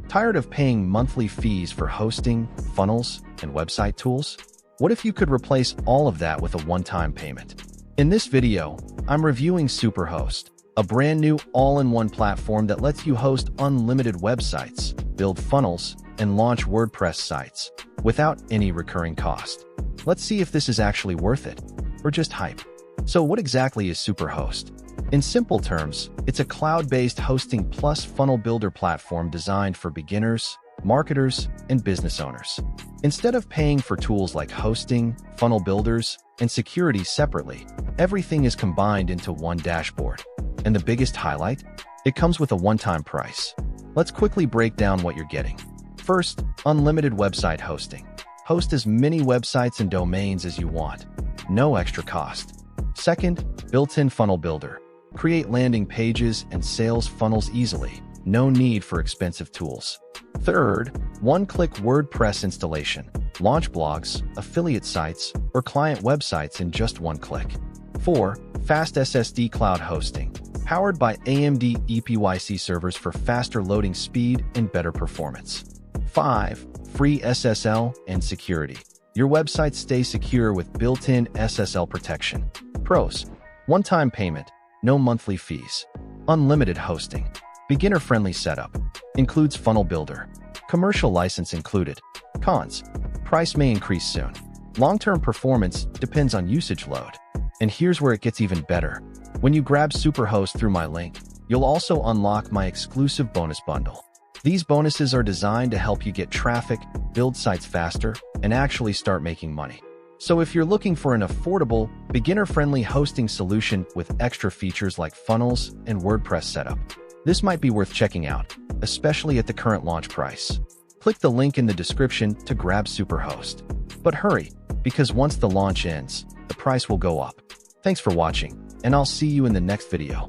Tired of paying monthly fees for hosting, funnels, and website tools? What if you could replace all of that with a one-time payment? In this video, I'm reviewing SuperHost, a brand new all-in-one platform that lets you host unlimited websites, build funnels, and launch WordPress sites without any recurring cost. Let's see if this is actually worth it, or just hype. So what exactly is SuperHost? In simple terms, it's a cloud-based hosting plus funnel builder platform designed for beginners, marketers, and business owners. Instead of paying for tools like hosting, funnel builders, and security separately, everything is combined into one dashboard. And the biggest highlight? It comes with a one-time price. Let's quickly break down what you're getting. First, unlimited website hosting. Host as many websites and domains as you want. No extra cost. Second, built-in funnel builder. Create landing pages and sales funnels easily. No need for expensive tools. Third, one-click WordPress installation. Launch blogs, affiliate sites, or client websites in just one click. 4. Fast SSD Cloud Hosting. Powered by AMD EPYC servers for faster loading speed and better performance. 5. Free SSL and security. Your website stays secure with built-in SSL protection. Pros: one-time payment, no monthly fees. Unlimited hosting. Beginner-friendly setup. Includes funnel builder. Commercial license included. Cons: price may increase soon. Long-term performance depends on usage load. And here's where it gets even better. When you grab SuperHost through my link, you'll also unlock my exclusive bonus bundle. These bonuses are designed to help you get traffic, build sites faster, and actually start making money. So if you're looking for an affordable, beginner-friendly hosting solution with extra features like funnels and WordPress setup, this might be worth checking out, especially at the current launch price. Click the link in the description to grab SuperHost. But hurry, because once the launch ends, the price will go up. Thanks for watching, and I'll see you in the next video.